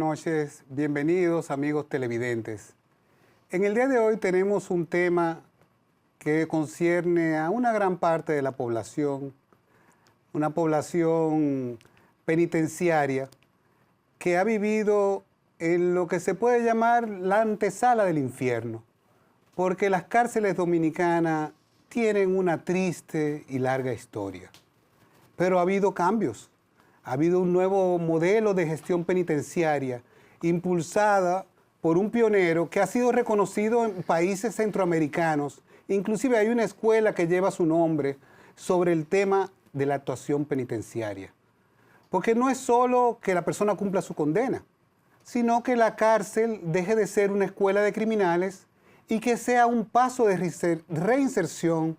noches. Bienvenidos, amigos televidentes. En el día de hoy tenemos un tema que concierne a una gran parte de la población, una población penitenciaria que ha vivido en lo que se puede llamar la antesala del infierno, porque las cárceles dominicanas tienen una triste y larga historia. Pero ha habido cambios. Ha habido un nuevo modelo de gestión penitenciaria impulsada por un pionero que ha sido reconocido en países centroamericanos. Inclusive hay una escuela que lleva su nombre sobre el tema de la actuación penitenciaria. Porque no es solo que la persona cumpla su condena, sino que la cárcel deje de ser una escuela de criminales y que sea un paso de reinserción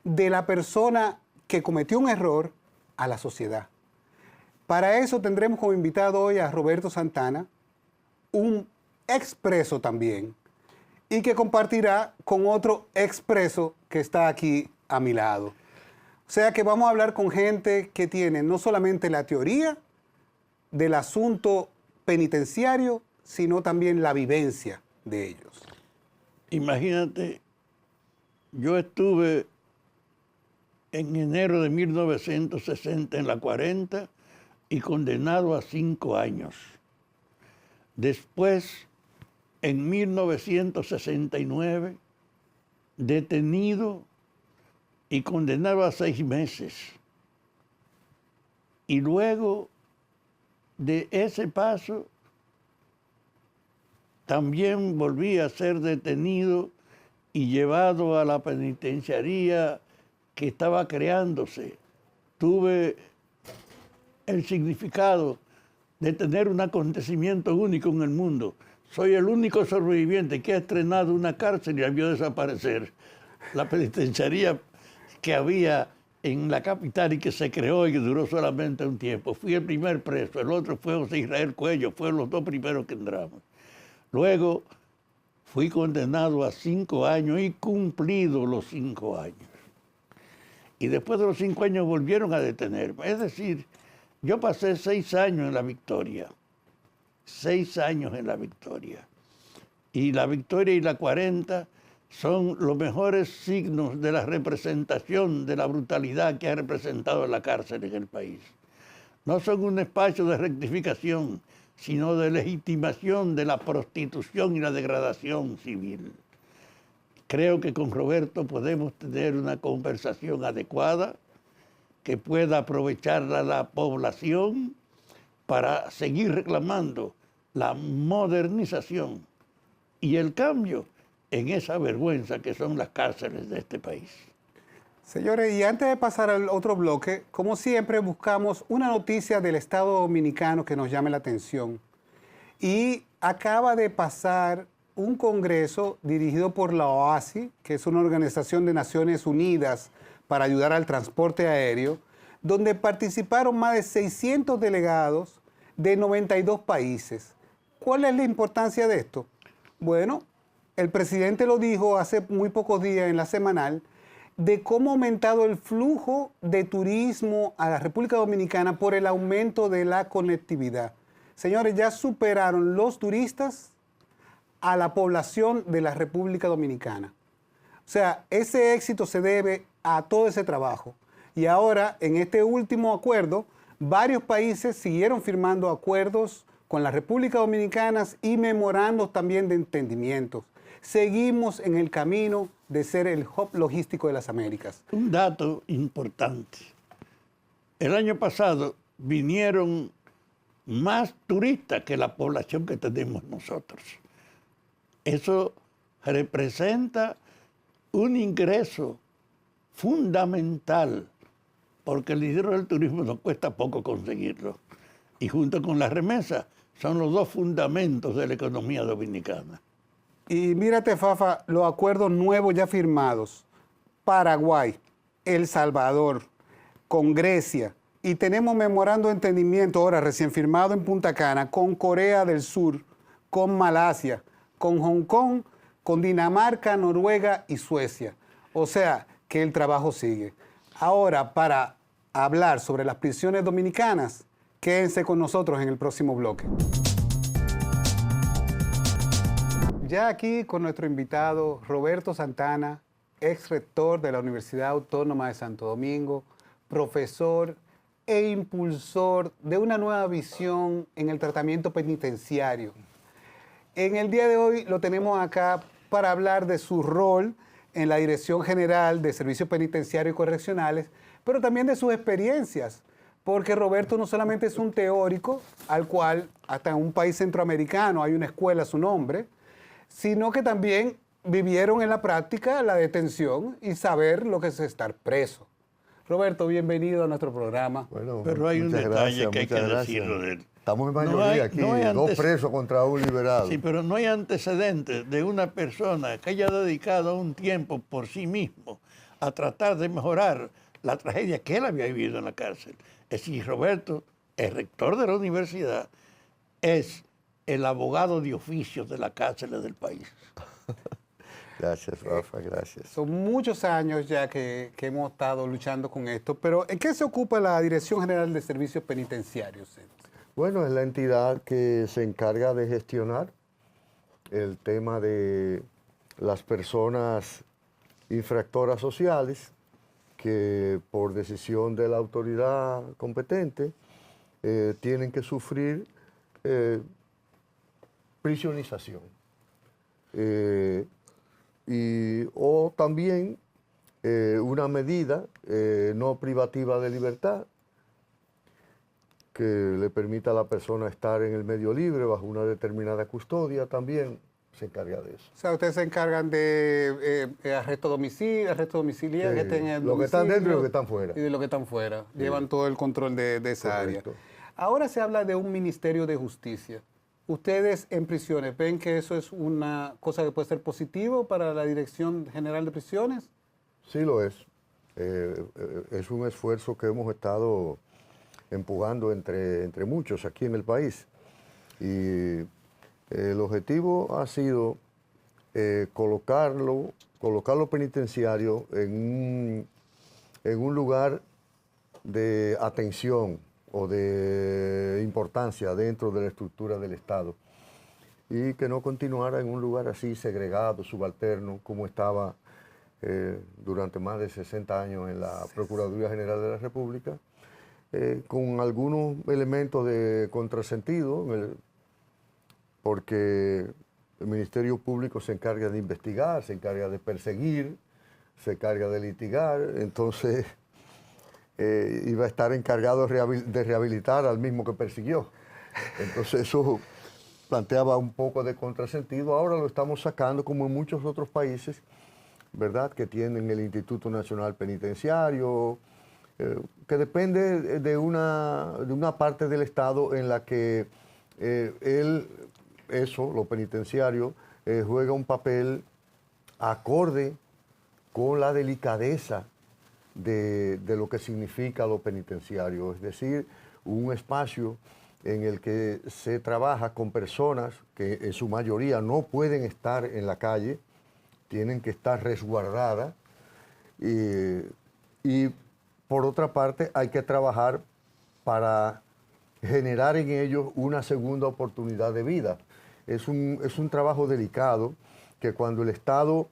de la persona que cometió un error a la sociedad. Para eso tendremos como invitado hoy a Roberto Santana, un expreso también, y que compartirá con otro expreso que está aquí a mi lado. O sea que vamos a hablar con gente que tiene no solamente la teoría del asunto penitenciario, sino también la vivencia de ellos. Imagínate, yo estuve en enero de 1960 en la 40 y condenado a 5 años. Después, en 1969, detenido y condenado a 6 meses. Y luego de ese paso, también volví a ser detenido y llevado a la penitenciaría que estaba creándose. Tuve el significado de tener un acontecimiento único en el mundo. Soy el único sobreviviente que ha estrenado una cárcel y la vio desaparecer. La penitenciaría que había en la capital y que se creó y que duró solamente un tiempo. Fui el primer preso, el otro fue José Israel Cuello, fueron los 2 primeros que entramos. Luego fui condenado a 5 años y cumplido los 5 años. Y después de los 5 años volvieron a detenerme. Es decir, yo pasé 6 años en la Victoria. 6 años en la Victoria. Y la Victoria y la 40 son los mejores signos de la representación de la brutalidad que ha representado la cárcel en el país. No son un espacio de rectificación, sino de legitimación de la prostitución y la degradación civil. Creo que con Roberto podemos tener una conversación adecuada que pueda aprovecharla la población para seguir reclamando la modernización y el cambio en esa vergüenza que son las cárceles de este país. Señores, y antes de pasar al otro bloque, como siempre buscamos una noticia del Estado Dominicano que nos llame la atención. Y acaba de pasar un congreso dirigido por la OASI, que es una organización de Naciones Unidas para ayudar al transporte aéreo, donde participaron más de 600 delegados de 92 países. ¿Cuál es la importancia de esto? Bueno, el presidente lo dijo hace muy pocos días en la semanal, de cómo ha aumentado el flujo de turismo a la República Dominicana por el aumento de la conectividad. Señores, ya superaron los turistas a la población de la República Dominicana. O sea, ese éxito se debe a todo ese trabajo. Y ahora, en este último acuerdo, varios países siguieron firmando acuerdos con la República Dominicana y memorandos también de entendimientos. Seguimos en el camino de ser el hub logístico de las Américas. Un dato importante. El año pasado vinieron más turistas que la población que tenemos nosotros. Eso representa un ingreso fundamental, porque el dinero del turismo nos cuesta poco conseguirlo. Y junto con la remesa son los 2 fundamentos de la economía dominicana. Y mírate, Fafa, los acuerdos nuevos ya firmados. Paraguay, El Salvador, con Grecia. Y tenemos memorando de entendimiento ahora recién firmado en Punta Cana con Corea del Sur, con Malasia, con Hong Kong, con Dinamarca, Noruega y Suecia. O sea, que el trabajo sigue. Ahora, para hablar sobre las prisiones dominicanas, quédense con nosotros en el próximo bloque. Ya aquí con nuestro invitado Roberto Santana, ex rector de la Universidad Autónoma de Santo Domingo, profesor e impulsor de una nueva visión en el tratamiento penitenciario. En el día de hoy lo tenemos acá para hablar de su rol en la Dirección General de Servicios Penitenciarios y Correccionales, pero también de sus experiencias, porque Roberto no solamente es un teórico, al cual hasta en un país centroamericano hay una escuela a su nombre, sino que también vivieron en la práctica la detención y saber lo que es estar preso. Roberto, bienvenido a nuestro programa. Bueno, pero hay un detalle que hay que decirlo de él. Estamos en mayoría aquí, dos presos contra un liberado. Sí, pero no hay antecedentes de una persona que haya dedicado un tiempo por sí mismo a tratar de mejorar la tragedia que él había vivido en la cárcel. Es decir, Roberto, el rector de la universidad, es el abogado de oficio de las cárceles del país. Gracias, Rafa, gracias. Son muchos años ya que hemos estado luchando con esto, pero ¿en qué se ocupa la Dirección General de Servicios Penitenciarios? Bueno, es la entidad que se encarga de gestionar el tema de las personas infractoras sociales que por decisión de la autoridad competente tienen que sufrir prisionización. O también una medida no privativa de libertad que le permita a la persona estar en el medio libre bajo una determinada custodia, también se encarga de eso. O sea, ustedes se encargan de arresto domiciliario, que estén en el lo que están dentro y domicilio, lo que están fuera. Y de lo que están fuera. Sí. Llevan todo el control de esa Correcto. área. Ahora se habla de un Ministerio de Justicia. ¿Ustedes en prisiones ven que eso es una cosa que puede ser positivo para la Dirección General de Prisiones? Sí lo es. Es un esfuerzo que hemos estado empujando entre muchos aquí en el país. Y el objetivo ha sido colocar lo penitenciario en un lugar de atención o de importancia dentro de la estructura del Estado y que no continuara en un lugar así segregado, subalterno, como estaba durante más de 60 años en la Procuraduría General de la República, con algunos elementos de contrasentido, porque el Ministerio Público se encarga de investigar, se encarga de perseguir, se encarga de litigar, entonces iba a estar encargado de rehabilitar al mismo que persiguió. Entonces eso planteaba un poco de contrasentido. Ahora lo estamos sacando como en muchos otros países, ¿verdad?, que tienen el Instituto Nacional Penitenciario, que depende de una parte del Estado en la que lo penitenciario, juega un papel acorde con la delicadeza de lo que significa lo penitenciario, es decir, un espacio en el que se trabaja con personas que en su mayoría no pueden estar en la calle, tienen que estar resguardadas y por otra parte hay que trabajar para generar en ellos una segunda oportunidad de vida. Es un trabajo delicado que cuando el Estado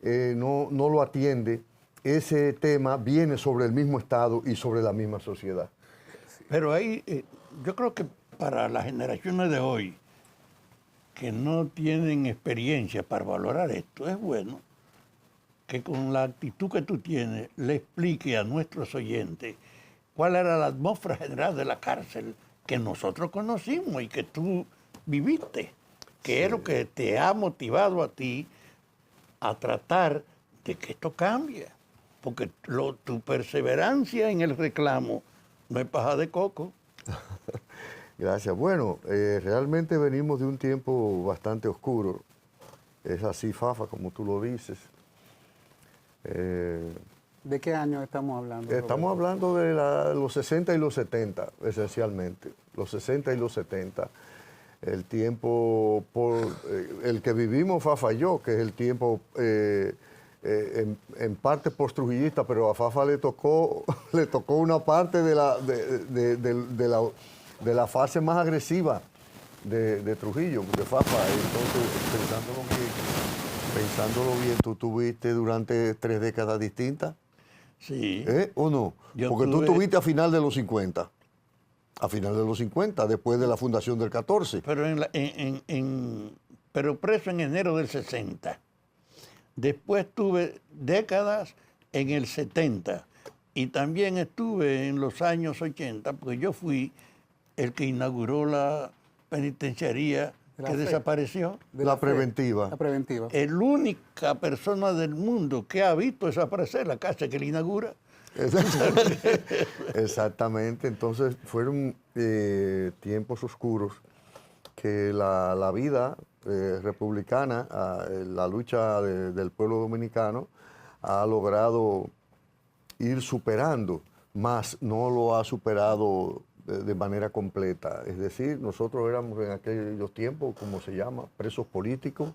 no lo atiende, ese tema viene sobre el mismo Estado y sobre la misma sociedad. Pero ahí, yo creo que para las generaciones de hoy, que no tienen experiencia para valorar esto, es bueno que con la actitud que tú tienes le explique a nuestros oyentes cuál era la atmósfera general de la cárcel que nosotros conocimos y que tú viviste, que es lo que te ha motivado a ti a tratar de que esto cambie. Porque tu perseverancia en el reclamo no es paja de coco. Gracias. Bueno, realmente venimos de un tiempo bastante oscuro. Es así, Fafa, como tú lo dices. ¿De qué años estamos hablando? Estamos hablando de los 60 y los 70, esencialmente. Los 60 y los 70. El tiempo el que vivimos Fafa y yo, que es el tiempo en parte postrujillista, pero a Fafa le tocó una parte de la fase más agresiva de Trujillo, de Fafa. Entonces, pensándolo pensándolo bien, tú tuviste durante 3 décadas distintas, Sí. ¿o no? Yo Porque tú tuve- tuviste a final de los 50. A final de los 50, después de la fundación del 14. Pero, pero preso en enero del 60. Después tuve décadas en el 70 y también estuve en los años 80, porque yo fui el que inauguró la penitenciaría La que fe. desapareció. De La fe. preventiva. La preventiva. La única persona del mundo que ha visto desaparecer la casa que le inaugura. Exactamente, entonces fueron tiempos oscuros que la vida republicana, la lucha del pueblo dominicano ha logrado ir superando, más no lo ha superado de manera completa. Es decir, nosotros éramos en aquellos tiempos, como se llama, presos políticos,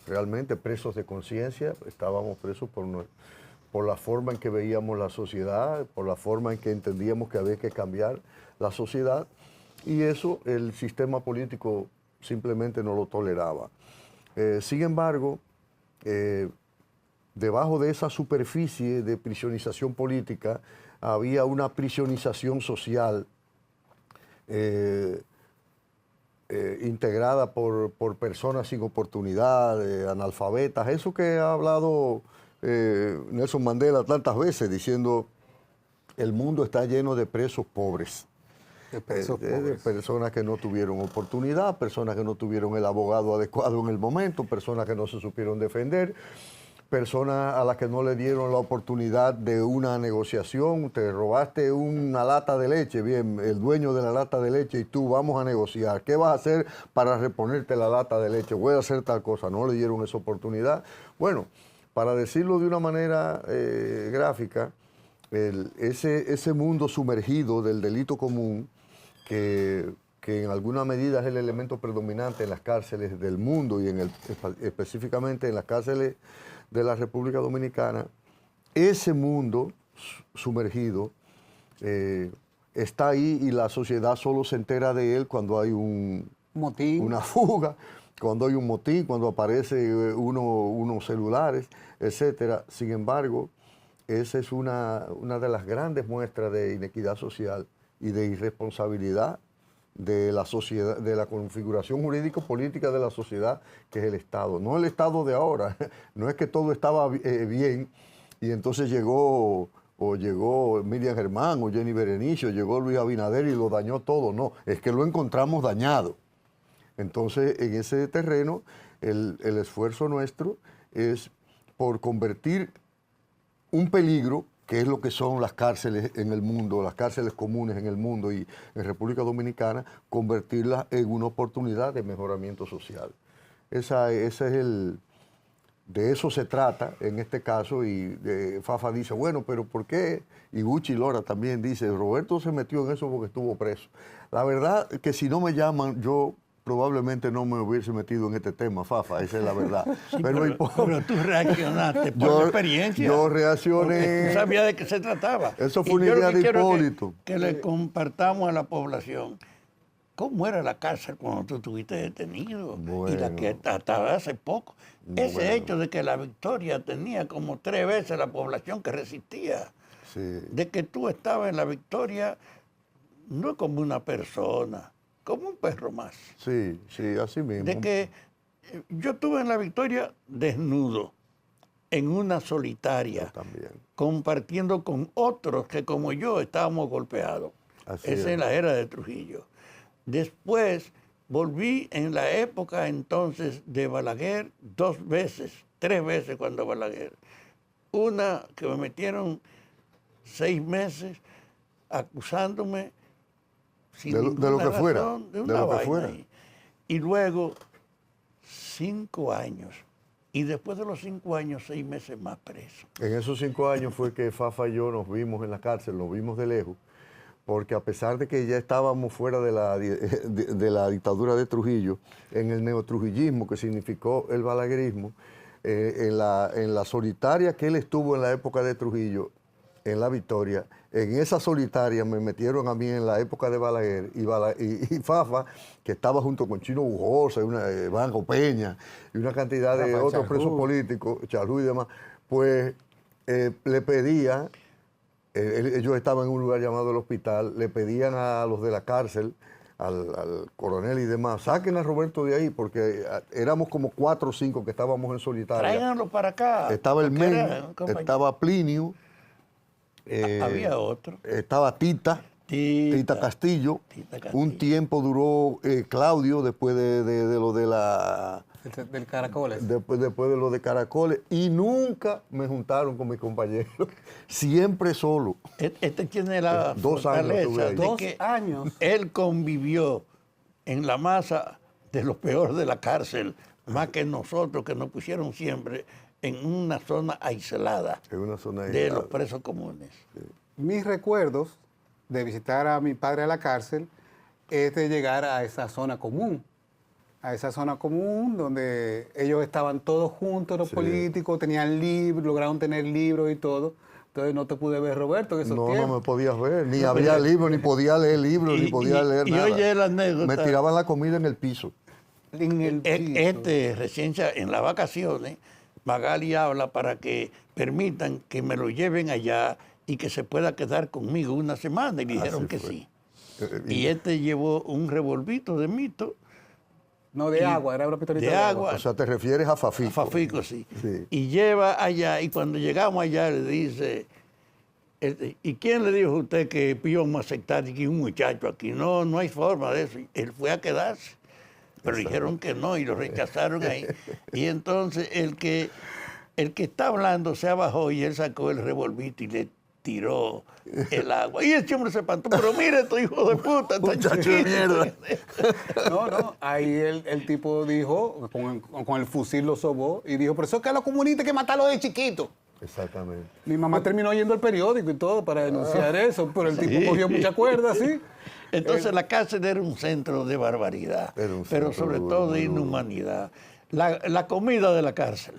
realmente presos de conciencia, estábamos presos por la forma en que veíamos la sociedad, por la forma en que entendíamos que había que cambiar la sociedad, y eso el sistema político simplemente no lo toleraba. Sin embargo, debajo de esa superficie de prisionización política había una prisionización social integrada por personas sin oportunidad, analfabetas, eso que ha hablado Nelson Mandela tantas veces, diciendo el mundo está lleno de presos pobres. De presos De pobres. personas que no tuvieron oportunidad, personas que no tuvieron el abogado adecuado en el momento, personas que no se supieron defender, personas a las que no le dieron la oportunidad de una negociación. Te robaste una lata de leche, bien, el dueño de la lata de leche y tú, vamos a negociar. ¿Qué vas a hacer para reponerte la lata de leche? Voy a hacer tal cosa. No le dieron esa oportunidad. Bueno, para decirlo de una manera gráfica, ese mundo sumergido del delito común, que en alguna medida es el elemento predominante en las cárceles del mundo y específicamente en las cárceles de la República Dominicana, ese mundo sumergido está ahí y la sociedad solo se entera de él cuando hay Motín. una fuga, cuando hay un motín, cuando aparece unos celulares, etcétera. Sin embargo, esa es una de las grandes muestras de inequidad social y de irresponsabilidad de la sociedad, de la configuración jurídico-política de la sociedad, que es el Estado. No el Estado de ahora, no es que todo estaba bien y entonces llegó Miriam Germán o Jenny Berenice, o llegó Luis Abinader y lo dañó todo. No, es que lo encontramos dañado. Entonces, en ese terreno, el esfuerzo nuestro es por convertir un peligro, que es lo que son las cárceles en el mundo, las cárceles comunes en el mundo y en República Dominicana, convertirlas en una oportunidad de mejoramiento social. De eso se trata en este caso, y Fafa dice, bueno, pero ¿por qué? Y Gucci Lora también dice, Roberto se metió en eso porque estuvo preso. La verdad que si no me llaman, yo probablemente no me hubiese metido en este tema, Fafa, esa es la verdad. Sí, pero tú reaccionaste por la experiencia. Yo reaccioné. Porque tú sabías de qué se trataba. Eso fue Y una yo lo idea que de quiero es Hipólito. que le compartamos a la población cómo era la cárcel cuando tú estuviste detenido y la que estaba hace poco. Ese hecho de que la Victoria tenía como 3 veces la población que resistía, Sí. de que tú estabas en la Victoria no como una persona, como un perro más. Sí, sí, así mismo. De que yo estuve en la Victoria desnudo, en una solitaria, Yo también. compartiendo con otros que como yo estábamos golpeados. Así Esa es la era de Trujillo. Después volví en la época entonces de Balaguer 2 veces, 3 veces cuando Balaguer. Una que me metieron 6 meses acusándome sin De lo ninguna que fuera, razón, de de una lo que vaina fuera. ahí. Y luego 5 años. Y después de los 5 años, 6 meses más preso. En esos 5 años fue que Fafa y yo nos vimos en la cárcel, nos vimos de lejos, porque a pesar de que ya estábamos fuera de la dictadura de Trujillo, en el neotrujillismo, que significó el balaguerismo, en la solitaria que él estuvo en la época de Trujillo, en La Victoria. En esa solitaria me metieron a mí en la época de Balaguer y Fafa, que estaba junto con Chino Bujosa, Banco Peña y una cantidad de Rafael otros Charrúa. presos políticos, Charrúa y demás, pues le pedían, ellos estaban en un lugar llamado el hospital, le pedían a los de la cárcel, al coronel y demás, saquen a Roberto de ahí, porque éramos como 4 o 5 que estábamos en solitaria. Tráiganlo para acá. Estaba el porque Men, era, compañero. estaba Plinio, Había otro. estaba Tita Castillo. Tita Castillo. Un tiempo duró Claudio después de lo de la... Del Caracoles. Después de lo de Caracoles. Y nunca me juntaron con mis compañeros. Siempre solo. Este tiene la 2 años fortaleza estuve ahí. de 2 que años. él convivió en la masa de los peores de la cárcel, más que nosotros que nos pusieron siempre en una zona aislada En una zona de aislada. los presos comunes. Mis recuerdos de visitar a mi padre a la cárcel es de llegar a esa zona común. A esa zona común donde ellos estaban todos juntos, los Sí. políticos, tenían libros, lograron tener libros y todo. Entonces no te pude ver, Roberto, en esos No tiempos. me podías ver, ni había libros, ni podía leer libros, ni podía leer y nada. oye la anécdota. Me tiraban la comida en el piso. En el piso. Recién en las vacaciones, Magali habla para que permitan que me lo lleven allá y que se pueda quedar conmigo una semana. Y dijeron que fue. sí. Y llevó un revolvito de mito, No, de agua, era una pistolita de agua. O sea, te refieres a Fafico. Fafico, sí. Sí. Y lleva allá, y cuando llegamos allá le dice, ¿y quién le dijo a usted que íbamos a aceptar que un muchacho aquí? No, no hay forma de eso. Él fue a quedarse, pero dijeron que no y lo rechazaron ahí. Y entonces el que está hablando se abajó y él sacó el revolvito y le tiró el agua. Y ese hombre se espantó, pero mire, tu hijo de puta, está Muchacho de chiquito". mierda. No, ahí el tipo dijo, con el fusil lo sobó, y dijo, pero eso es que a los comunistas hay que matarlos de chiquito. Exactamente. Mi mamá terminó yendo al periódico y todo para denunciar eso, pero el tipo cogió mucha cuerda, ¿sí? Entonces la cárcel era un centro de barbaridad, Era un pero centro sobre duro, todo de muy duro. inhumanidad. La comida de la cárcel,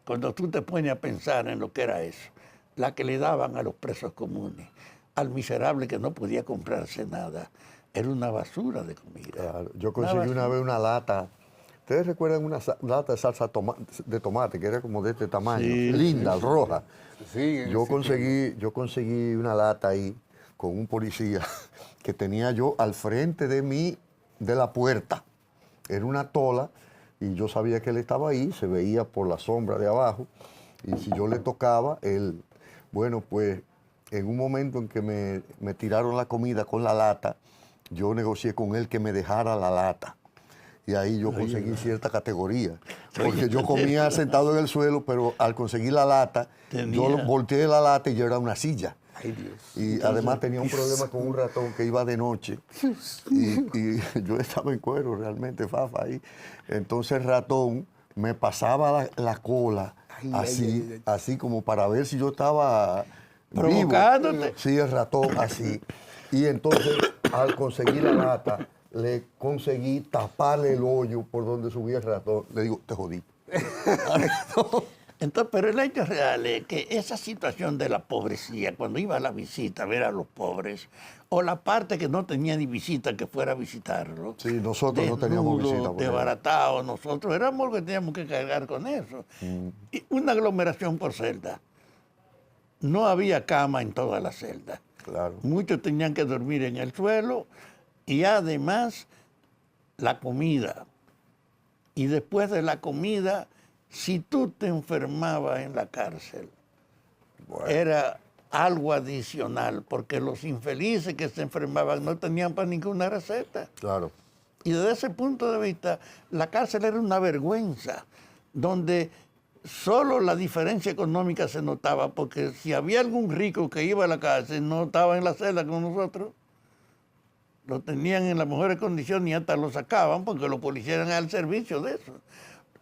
cuando tú te pones a pensar en lo que era eso, la que le daban a los presos comunes, al miserable que no podía comprarse nada, era una basura de comida. Claro. Yo conseguí una vez una lata. ¿Ustedes recuerdan una lata de salsa de tomate que era como de este tamaño? Sí, Linda, roja. Sí, Yo sí, conseguí una lata ahí con un policía que tenía yo al frente de la puerta. Era una tola y yo sabía que él estaba ahí, se veía por la sombra de abajo. Y si yo le tocaba, él, bueno, pues en un momento en que me tiraron la comida con la lata, yo negocié con él que me dejara la lata. Y ahí yo conseguí cierta categoría. Porque yo comía sentado en el suelo, pero al conseguir la lata, yo volteé la lata y yo era una silla. Ay, Dios. Y además tenía un problema con un ratón que iba de noche. Y yo estaba en cuero realmente, Fafa, ahí. Entonces el ratón me pasaba la cola así como para ver si yo estaba Provocándote. vivo. Sí, el ratón así. Y entonces al conseguir la lata, le conseguí taparle el hoyo por donde subía el ratón. Le digo, te jodí. Entonces, pero el hecho real es que esa situación de la pobrecía, cuando iba a la visita a ver a los pobres, o la parte que no tenía ni visita que fuera a visitarlo, Sí, nosotros no teníamos desnudo, visita. por ejemplo. desbaratado, nosotros éramos los que teníamos que cargar con eso. Y una aglomeración por celda. No había cama en toda la celda. Claro. Muchos tenían que dormir en el suelo y además la comida. Y después de la comida, si tú te enfermabas en la cárcel, Bueno. era algo adicional, porque los infelices que se enfermaban no tenían para ninguna receta. Claro. Y desde ese punto de vista, la cárcel era una vergüenza, donde solo la diferencia económica se notaba, porque si había algún rico que iba a la cárcel, no estaba en la celda con nosotros, lo tenían en las mejores condiciones y hasta lo sacaban, porque los policías eran al servicio de eso.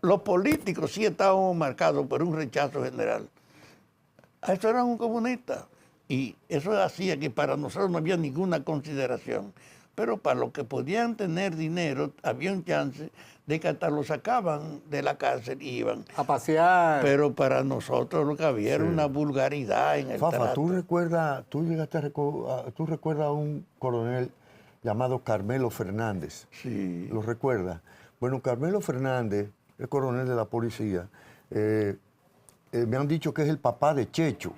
Los políticos sí estaban marcados por un rechazo general. A eso eran un comunista. Y eso hacía que para nosotros no había ninguna consideración. pero para los que podían tener dinero, había un chance de que hasta lo sacaban de la cárcel y iban. A pasear. Pero para nosotros lo que había era una vulgaridad en el Fafa, trato. tú recuerdas a un coronel llamado Carmelo Fernández. Sí. ¿Lo recuerdas? Bueno, Carmelo Fernández, el coronel de la policía, me han dicho que es el papá de Checho,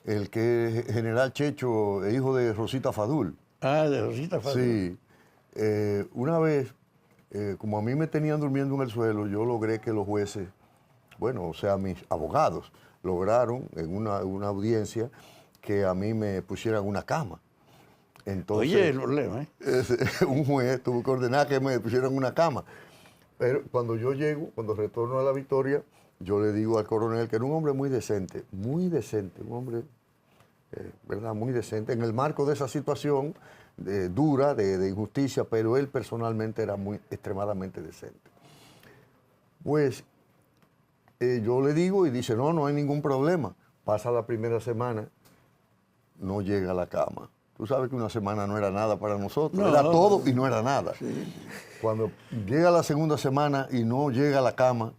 el que es general Checho, hijo de Rosita Fadul. Ah, de Rosita Fadul. Sí. Una vez, como a mí me tenían durmiendo en el suelo, yo logré que los jueces, bueno, o sea, mis abogados, lograron en una audiencia que a mí me pusieran una cama. Entonces, Oye, el problema, un juez tuvo que ordenar que me pusieran una cama. Pero cuando yo llego, cuando retorno a La Victoria, yo le digo al coronel que era un hombre muy decente, un hombre, ¿verdad? Muy decente, en el marco de esa situación dura, de injusticia, pero él personalmente era extremadamente decente. Pues yo le digo y dice, no hay ningún problema. Pasa la primera semana, no llega a la cama. Tú sabes que una semana no era nada para nosotros, era todo y no era nada. Sí. Cuando llega la segunda semana y no llega a la cama,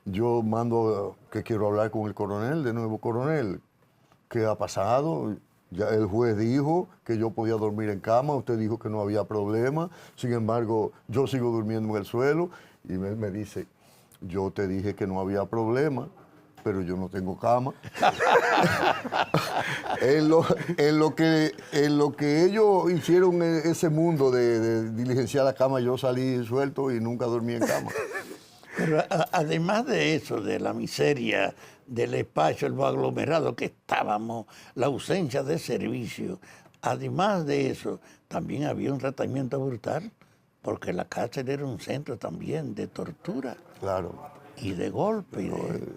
yo mando que quiero hablar con el coronel, de nuevo, coronel, ¿qué ha pasado? Ya el juez dijo que yo podía dormir en cama, usted dijo que no había problema, sin embargo, yo sigo durmiendo en el suelo, y él me dice, yo te dije que no había problema, pero yo no tengo cama. en lo que ellos hicieron ese mundo de diligenciar la cama, yo salí suelto y nunca dormí en cama. Pero además de eso, de la miseria, del espacio, el aglomerado que estábamos, la ausencia de servicio, además de eso, también había un tratamiento brutal, porque la cárcel era un centro también de tortura. Claro. Y de golpe. Y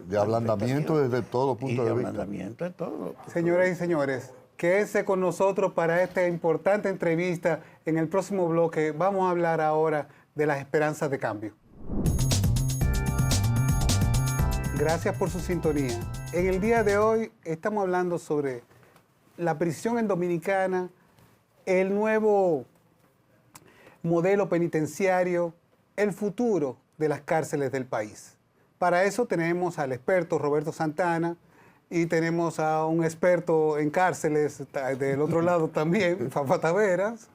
de ablandamiento desde todo punto de vista. Ablandamiento de todo. Señoras y señores, quédense con nosotros para esta importante entrevista. En el próximo bloque vamos a hablar ahora de las esperanzas de cambio. Gracias por su sintonía. En el día de hoy estamos hablando sobre la prisión en Dominicana, el nuevo modelo penitenciario, el futuro de las cárceles del país. Para eso tenemos al experto Roberto Santana y tenemos a un experto en cárceles del otro lado también, Fafa Taveras,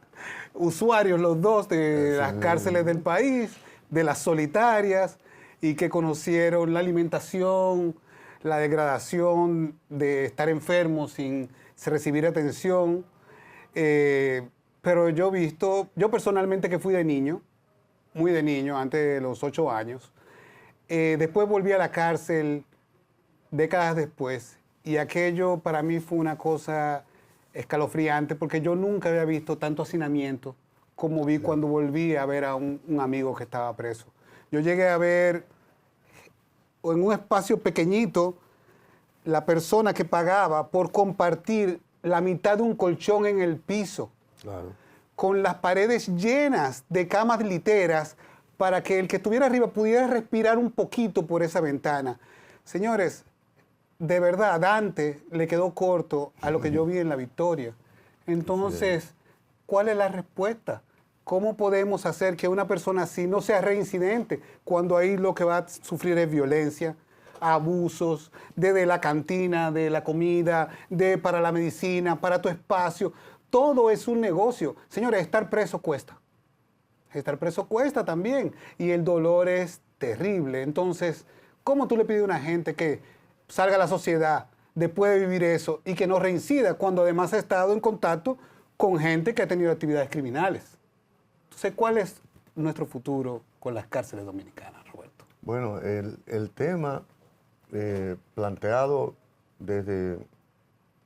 usuarios los dos de las cárceles del país, de las solitarias, y que conocieron la alimentación, la degradación de estar enfermos sin recibir atención. Pero yo personalmente que fui de niño, muy de niño, antes de los 8 años, después volví a la cárcel décadas después, y aquello para mí fue una cosa escalofriante, porque yo nunca había visto tanto hacinamiento como vi cuando volví a ver a un amigo que estaba preso. Yo llegué a ver en un espacio pequeñito la persona que pagaba por compartir la mitad de un colchón en el piso, con las paredes llenas de camas literas, para que el que estuviera arriba pudiera respirar un poquito por esa ventana. Señores, de verdad, Dante le quedó corto a lo que yo vi en La Victoria. Entonces, ¿cuál es la respuesta? ¿Cómo podemos hacer que una persona así no sea reincidente cuando ahí lo que va a sufrir es violencia, abusos, desde la cantina, de la comida, para la medicina, para tu espacio? Todo es un negocio. Señores, estar preso cuesta. Estar preso cuesta también, y el dolor es terrible. Entonces, ¿cómo tú le pides a una gente que salga a la sociedad después de vivir eso y que no reincida cuando además ha estado en contacto con gente que ha tenido actividades criminales? Entonces, ¿cuál es nuestro futuro con las cárceles dominicanas, Roberto? Bueno, el tema planteado desde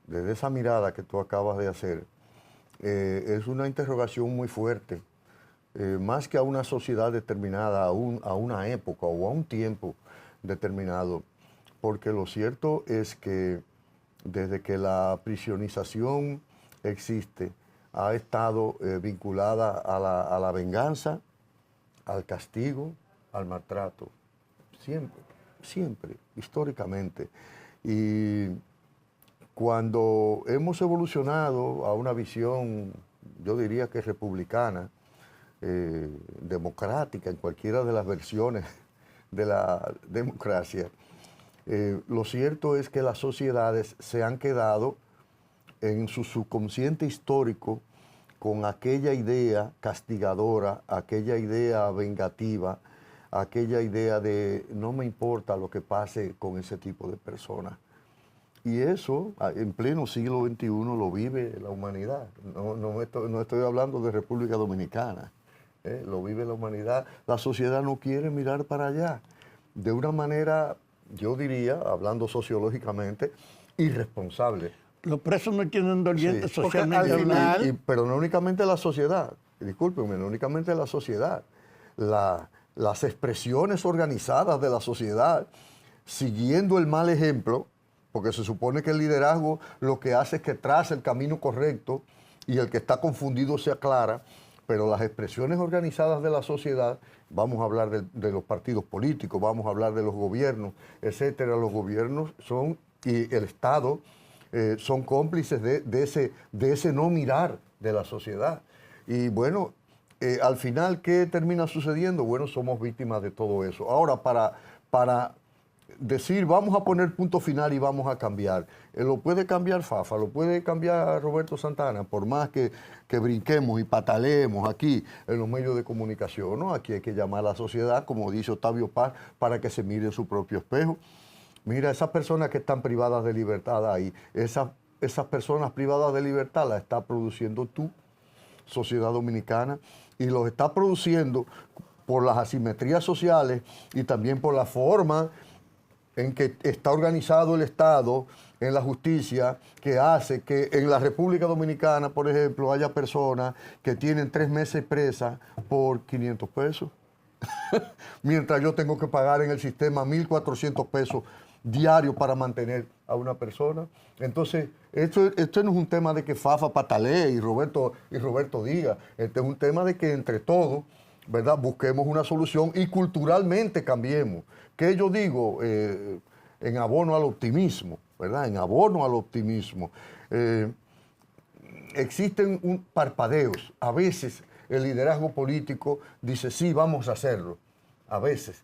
esa mirada que tú acabas de hacer es una interrogación muy fuerte. Más que a una sociedad determinada, a una época o a un tiempo determinado, porque lo cierto es que desde que la prisionización existe, ha estado vinculada a la venganza, al castigo, al maltrato, siempre, históricamente. Y cuando hemos evolucionado a una visión yo diría que republicana, democrática, en cualquiera de las versiones de la democracia, lo cierto es que las sociedades se han quedado en su subconsciente histórico con aquella idea castigadora, aquella idea vengativa, aquella idea de no me importa lo que pase con ese tipo de personas. Y eso, en pleno siglo XXI, lo vive la humanidad. No estoy hablando de República Dominicana, lo vive la humanidad. La sociedad no quiere mirar para allá. De una manera, yo diría, hablando sociológicamente, irresponsable. Los presos no tienen dolientes Sí, socialmente al final- hablando. Pero no únicamente la sociedad, discúlpenme, no únicamente la sociedad. Las expresiones organizadas de la sociedad, siguiendo el mal ejemplo, porque se supone que el liderazgo lo que hace es que traza el camino correcto y el que está confundido se aclara, pero las expresiones organizadas de la sociedad, vamos a hablar de los partidos políticos, vamos a hablar de los gobiernos, etcétera. Los gobiernos son, y el Estado, son cómplices de ese no mirar de la sociedad. Y bueno, al final, ¿qué termina sucediendo? Bueno, somos víctimas de todo eso. Ahora, para decir, vamos a poner punto final y vamos a cambiar, lo puede cambiar Fafa, lo puede cambiar Roberto Santana, por más que brinquemos y pataleemos aquí en los medios de comunicación, ¿no? Aquí hay que llamar a la sociedad, como dice Octavio Paz, para que se mire en su propio espejo. Mira, esas personas que están privadas de libertad ahí, esas personas privadas de libertad las está produciendo tú, sociedad dominicana, y los está produciendo por las asimetrías sociales y también por la forma en que está organizado el Estado, en la justicia, que hace que en la República Dominicana, por ejemplo, haya personas que tienen 3 meses presas por 500 pesos. Mientras yo tengo que pagar en el sistema 1.400 pesos diarios para mantener a una persona. Entonces, esto no es un tema de que Fafa patalee y Roberto diga. Este es un tema de que entre todos, ¿verdad?, busquemos una solución y culturalmente cambiemos. Que yo digo, en abono al optimismo, ¿verdad? En abono al optimismo. Existen parpadeos. A veces el liderazgo político dice, sí, vamos a hacerlo. A veces.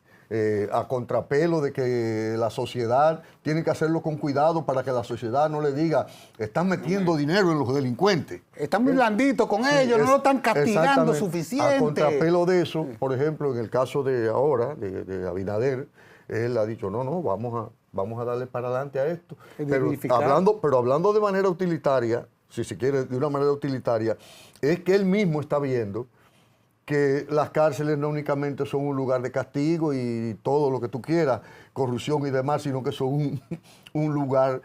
A contrapelo de que la sociedad tiene que hacerlo con cuidado para que la sociedad no le diga, están metiendo dinero en los delincuentes. Están muy blanditos con ellos, no lo están castigando Exactamente. suficiente. A contrapelo de eso, por ejemplo, en el caso de ahora, de Abinader, él ha dicho, no, vamos a darle para adelante a esto. Pero hablando de manera utilitaria, si se quiere, de una manera utilitaria, es que él mismo está viendo que las cárceles no únicamente son un lugar de castigo y todo lo que tú quieras, corrupción y demás, sino que son un lugar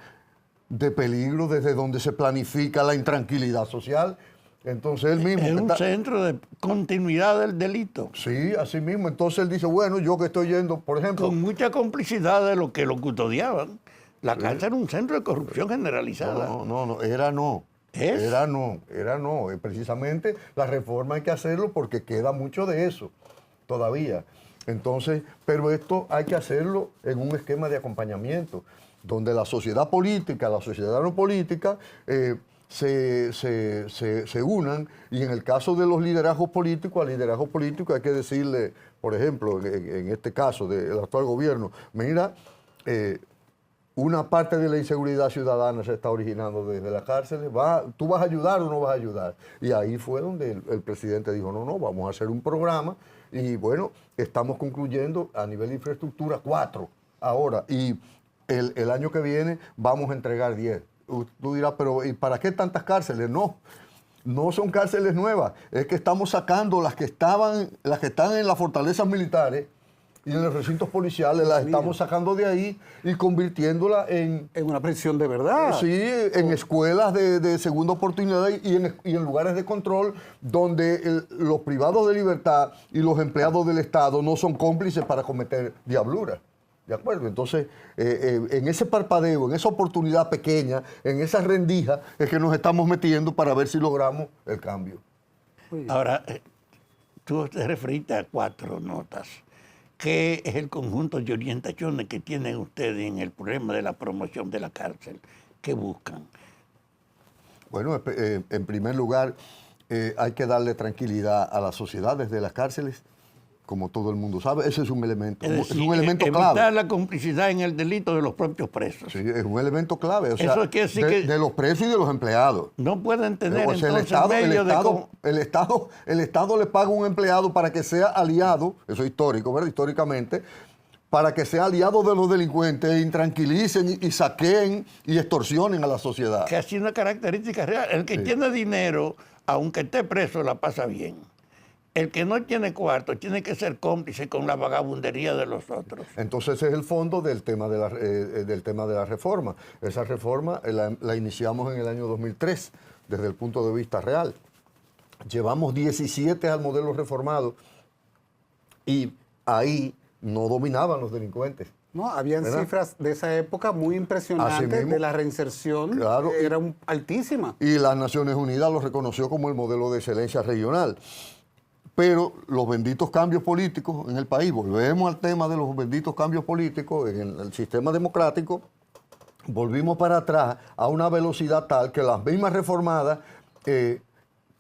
de peligro desde donde se planifica la intranquilidad social. Entonces él mismo... Es un centro de continuidad del delito. Sí, así mismo. Entonces él dice, bueno, yo que estoy yendo, por ejemplo... Con mucha complicidad de los que lo custodiaban. La cárcel era un centro de corrupción generalizada. No, era no. ¿Es? Era no. Precisamente la reforma hay que hacerlo porque queda mucho de eso todavía. Entonces, pero esto hay que hacerlo en un esquema de acompañamiento, donde la sociedad política, la sociedad no política, se unan, y en el caso de los liderazgos políticos, al liderazgo político hay que decirle, por ejemplo, en este caso del actual gobierno, mira, una parte de la inseguridad ciudadana se está originando desde las cárceles. ¿Tú vas a ayudar o no vas a ayudar? Y ahí fue donde el presidente dijo, no, vamos a hacer un programa. Y bueno, estamos concluyendo a nivel de infraestructura 4 ahora. Y el año que viene vamos a entregar 10. Tú dirás, pero ¿y para qué tantas cárceles? No son cárceles nuevas. Es que estamos sacando las que están en las fortalezas militares y en los recintos policiales, las estamos sacando de ahí y convirtiéndolas en una prisión de verdad. Sí, en escuelas de segunda oportunidad y en lugares de control donde los privados de libertad y los empleados del Estado no son cómplices para cometer diabluras. ¿De acuerdo? Entonces, en ese parpadeo, en esa oportunidad pequeña, en esa rendija, es que nos estamos metiendo para ver si logramos el cambio. Ahora, tú te referiste a 4 notas. ¿Qué es el conjunto de orientaciones que tienen ustedes en el problema de la promoción de la cárcel? ¿Qué buscan? Bueno, en primer lugar, hay que darle tranquilidad a la sociedad desde las cárceles, como todo el mundo sabe. Ese es un elemento, Es decir, es un elemento evitar clave. la complicidad en el delito de los propios presos. Sí, es un elemento clave. O Eso sea, quiere decir que de los presos y de los empleados. no pueden tener O sea, entonces medio de... el Estado le paga a un empleado para que sea aliado, eso es histórico, ¿verdad? Históricamente, para que sea aliado de los delincuentes e intranquilicen y saqueen y extorsionen a la sociedad. Que así una característica real. El que tiene dinero, aunque esté preso, la pasa bien. El que no tiene cuarto tiene que ser cómplice con la vagabundería de los otros. Entonces ese es el fondo del tema de la reforma. Esa reforma la iniciamos en el año 2003, desde el punto de vista real. Llevamos 17 al modelo reformado y ahí no dominaban los delincuentes. No, habían ¿Verdad? cifras de esa época muy Así impresionantes mismo. de la reinserción. Claro. Era altísima. Y las Naciones Unidas lo reconoció como el modelo de excelencia regional. Pero los benditos cambios políticos en el país, volvemos al tema de los benditos cambios políticos en el sistema democrático, volvimos para atrás a una velocidad tal que las mismas reformadas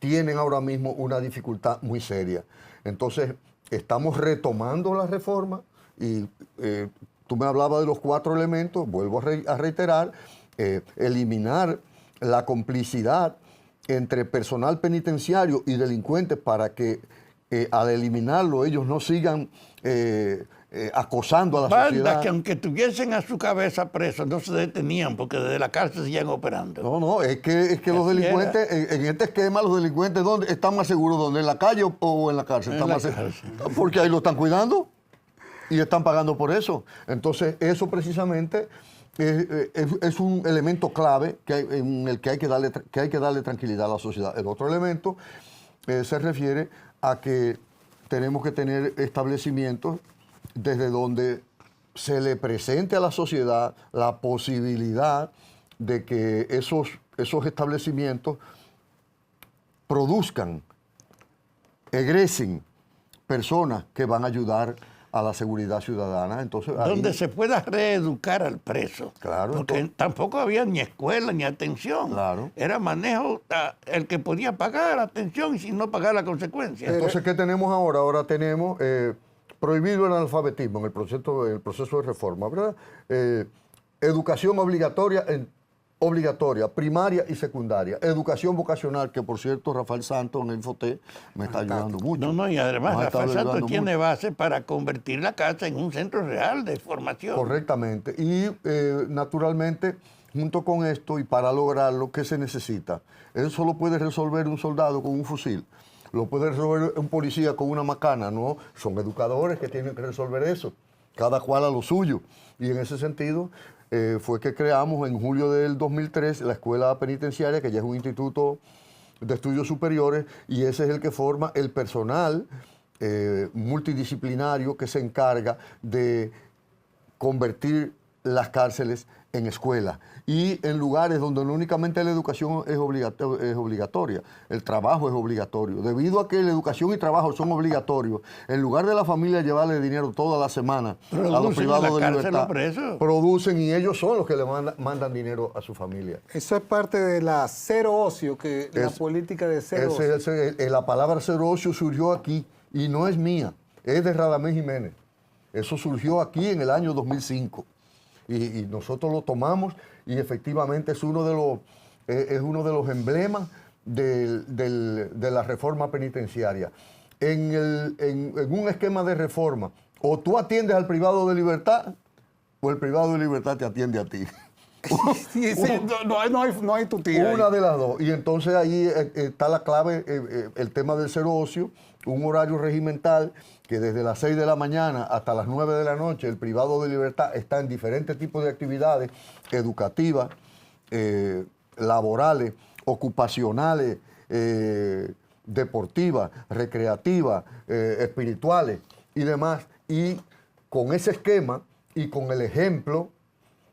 tienen ahora mismo una dificultad muy seria. Entonces, estamos retomando la reforma y tú me hablabas de los 4 elementos, vuelvo a reiterar, eliminar la complicidad entre personal penitenciario y delincuentes para que al eliminarlo ellos no sigan acosando a la Bandas sociedad. que aunque tuviesen a su cabeza presos, no se detenían porque desde la cárcel seguían operando. No, es que los Así delincuentes, en este esquema, los delincuentes ¿dónde están más seguros? ¿Dónde? ¿En la calle o en la cárcel? En Están la más cárcel. Porque ahí lo están cuidando y están pagando por eso. Entonces, eso precisamente es un elemento clave en el que hay que darle tranquilidad a la sociedad. El otro elemento se refiere a que tenemos que tener establecimientos desde donde se le presente a la sociedad la posibilidad de que esos establecimientos produzcan, egresen personas que van a ayudar a la seguridad ciudadana. Entonces, ahí, Donde se pueda reeducar al preso. Claro, Porque entonces- tampoco había ni escuela ni atención. Claro. Era manejo, el que podía pagar atención y sin no pagar la consecuencia. entonces, ¿qué tenemos ahora? Ahora tenemos prohibido el analfabetismo en el proceso de reforma, ¿verdad? Educación obligatoria, primaria y secundaria. Educación vocacional, que por cierto Rafael Santos en Infoté me está ayudando mucho. No, y además Nos ha estado Rafael Santos ayudando tiene mucho. base para convertir la casa en un centro real de formación. Correctamente. Y naturalmente, junto con esto y para lograrlo, ¿qué se necesita? Eso lo puede resolver un soldado con un fusil. Lo puede resolver un policía con una macana, ¿no? Son educadores que tienen que resolver eso, cada cual a lo suyo. Y en ese sentido fue que creamos en julio del 2003 la Escuela Penitenciaria, que ya es un instituto de estudios superiores, y ese es el que forma el personal multidisciplinario que se encarga de convertir las cárceles en escuelas y en lugares donde no únicamente la educación es obligatoria, el trabajo es obligatorio. Debido a que la educación y trabajo son obligatorios, en lugar de la familia llevarle dinero toda la semana a los Producen en privados la de cárcel libertad, los presos. producen y ellos son los que le mandan dinero a su familia. Eso es parte de la cero ocio, la Es- política de cero ocio. La palabra cero ocio surgió aquí y no es mía, es de Radamés Jiménez. Eso surgió aquí en el año 2005 y nosotros lo tomamos y efectivamente es uno de los emblemas de la reforma penitenciaria. En un esquema de reforma, o tú atiendes al privado de libertad o el privado de libertad te atiende a ti. Sí, sí, no hay tutía ahí. Una de las dos. Y entonces ahí está la clave, el tema del cero ocio, un horario regimental que desde las 6 de la mañana hasta las 9 de la noche el privado de libertad está en diferentes tipos de actividades educativas, laborales, ocupacionales, deportivas, recreativas, espirituales y demás. Y con ese esquema y con el ejemplo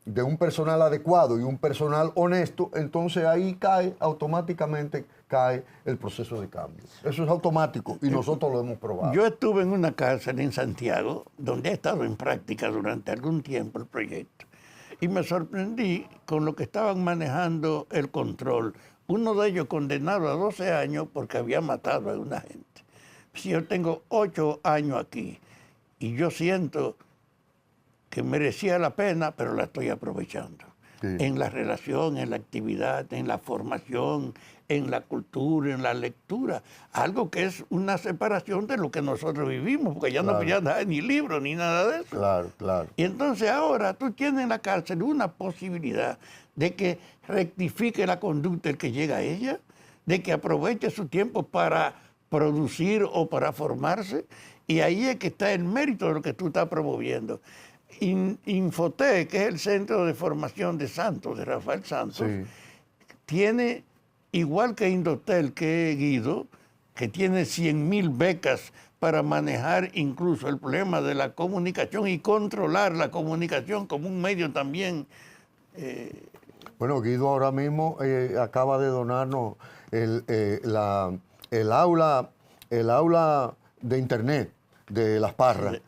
de un personal adecuado y un personal honesto, entonces ahí automáticamente cae el proceso de cambio. Eso es automático y nosotros lo hemos probado. Yo estuve en una cárcel en Santiago, donde he estado en práctica durante algún tiempo el proyecto, y me sorprendí con lo que estaban manejando el control uno de ellos condenado a 12 años porque había matado a una gente. Si yo tengo 8 años aquí y yo siento que merecía la pena, pero la estoy aprovechando. Sí. En la relación, en la actividad, en la formación, en la cultura, en la lectura. Algo que es una separación de lo que nosotros vivimos, porque ya no había nada, ni libros, ni nada de eso. Claro, claro. Y entonces ahora tú tienes en la cárcel una posibilidad de que rectifique la conducta el que llega a ella, de que aproveche su tiempo para producir o para formarse, y ahí es que está el mérito de lo que tú estás promoviendo. Infotec, que es el centro de formación de Santos, de Rafael Santos, sí, tiene, igual que Indotel, que Guido, que tiene 100.000 becas para manejar incluso el problema de la comunicación y controlar la comunicación como un medio también. Bueno, Guido ahora mismo acaba de donarnos el aula de internet de Las Parras.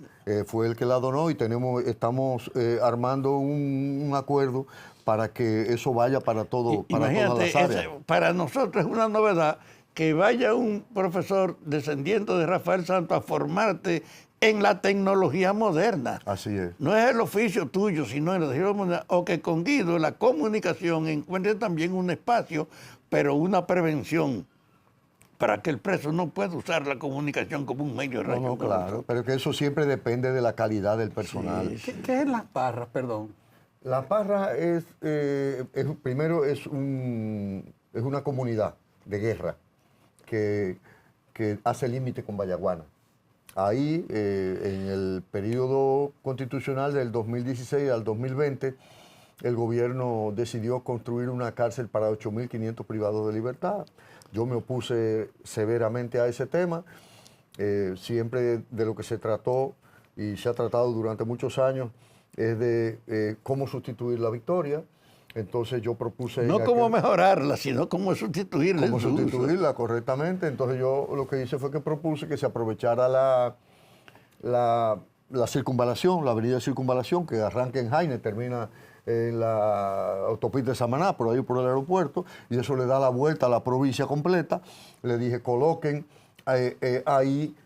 Fue el que la donó y estamos armando un acuerdo para que eso vaya para todo, para todas las áreas. Para nosotros es una novedad que vaya un profesor descendiente de Rafael Santos a formarte en la tecnología moderna. Así es. No es el oficio tuyo, sino en la tecnología moderna. O que con Guido la comunicación encuentre también un espacio, pero una prevención, para que el preso no pueda usar la comunicación como un medio de radio. No, claro, pero que eso siempre depende de la calidad del personal. Sí. ¿Qué es Las Parras, perdón? Las Parras primero es una comunidad de guerra que hace límite con Vallaguana. Ahí, en el periodo constitucional del 2016 al 2020, el gobierno decidió construir una cárcel para 8.500 privados de libertad. Yo me opuse severamente a ese tema. Siempre de lo que se trató y se ha tratado durante muchos años es de cómo sustituir la victoria. Entonces yo propuse... No cómo mejorarla, sino cómo sustituirla. Cómo sustituirla correctamente. Entonces yo lo que hice fue que propuse que se aprovechara la circunvalación, la avenida de Circunvalación, que arranca en Jaime, termina en la autopista de Samaná, por ahí por el aeropuerto, y eso le da la vuelta a la provincia completa. Le dije, coloquen ahí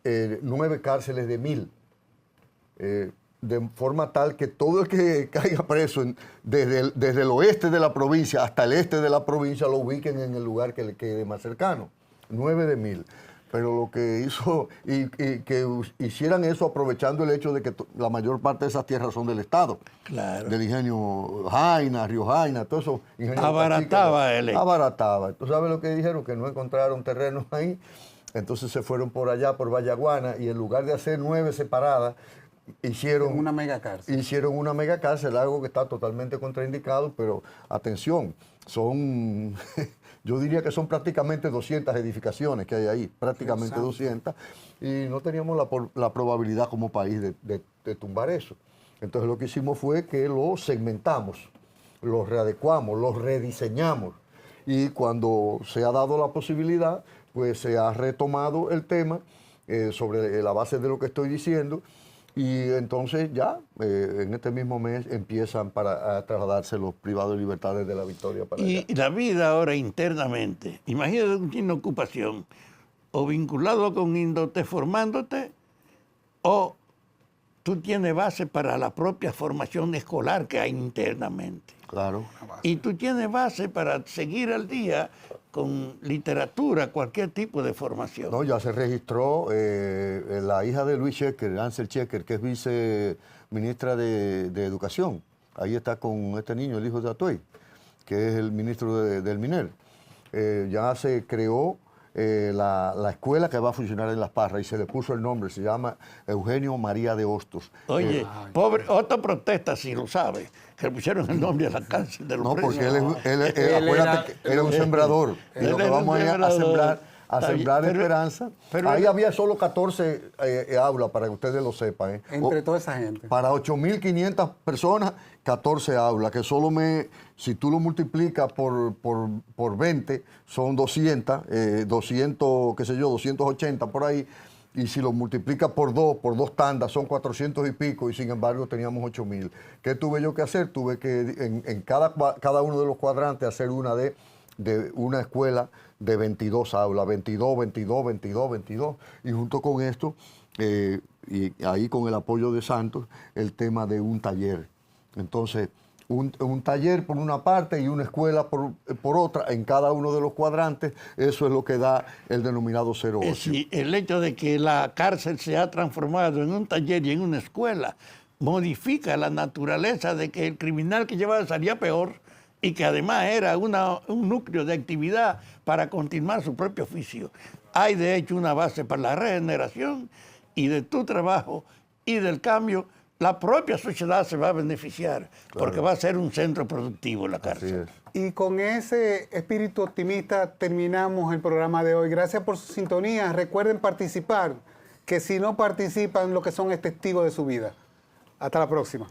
9 cárceles de 1.000, de forma tal que todo el que caiga preso desde el oeste de la provincia hasta el este de la provincia lo ubiquen en el lugar que le quede más cercano. 9 de 1.000. Pero lo que hizo, y que hicieran eso aprovechando el hecho de que la mayor parte de esas tierras son del Estado. Claro. Del ingenio Jaina, Río Jaina, todo eso. Abarataba él. Abarataba. ¿Tú sabes lo que dijeron? Que no encontraron terrenos ahí. Entonces se fueron por allá, por Vallaguana, y en lugar de hacer 9 separadas, hicieron una megacárcel. Hicieron una megacárcel, algo que está totalmente contraindicado, pero atención, son... Yo diría que son prácticamente 200 edificaciones que hay ahí, prácticamente 200, y no teníamos la probabilidad como país de tumbar eso. Entonces lo que hicimos fue que lo segmentamos, lo readecuamos, lo rediseñamos, y cuando se ha dado la posibilidad, pues se ha retomado el tema sobre la base de lo que estoy diciendo, y entonces ya en este mismo mes empiezan a trasladarse los privados de libertad desde La Victoria para allá. Y la vida ahora internamente, imagínate un chino ocupación, o vinculado con Indotel formándote, o tú tienes base para la propia formación escolar que hay internamente. Claro. Y tú tienes base para seguir al día con literatura, cualquier tipo de formación. No, ya se registró la hija de Luis Checker, Ansel Checker, que es viceministra de Educación. Ahí está con este niño, el hijo de Atuey, que es el ministro del MINER. Ya se creó la escuela que va a funcionar en Las Parras y se le puso el nombre, se llama Eugenio María de Hostos. Oye, pobre, otra protesta si lo sabe, que le pusieron el nombre a la cárcel de los No, presos. porque acuérdate que él es un sembrador. Y lo que vamos a sembrar esperanza. Pero ahí había solo 14 aulas, para que ustedes lo sepan. Entre toda esa gente. Para 8.500 personas, 14 aulas, que solo si tú lo multiplicas por 20, son 200, 280 por ahí. y si lo multiplica por dos tandas, son 400 y pico, y sin embargo teníamos 8.000. ¿Qué tuve yo que hacer? Tuve que en cada uno de los cuadrantes hacer de una escuela de 22 aulas, 22, 22, 22, 22, y junto con esto, y ahí con el apoyo de Santos, el tema de un taller. Entonces, un taller por una parte y una escuela por otra en cada uno de los cuadrantes, eso es lo que da el denominado cero ocio. Sí, el hecho de que la cárcel se ha transformado en un taller y en una escuela modifica la naturaleza de que el criminal que llevaba salía peor y que además era un núcleo de actividad para continuar su propio oficio. Hay de hecho una base para la regeneración y de tu trabajo y del cambio. La propia sociedad se va a beneficiar, porque va a ser un centro productivo la cárcel. Y con ese espíritu optimista terminamos el programa de hoy. Gracias por su sintonía. Recuerden participar, que si no participan, lo que son es testigos de su vida. Hasta la próxima.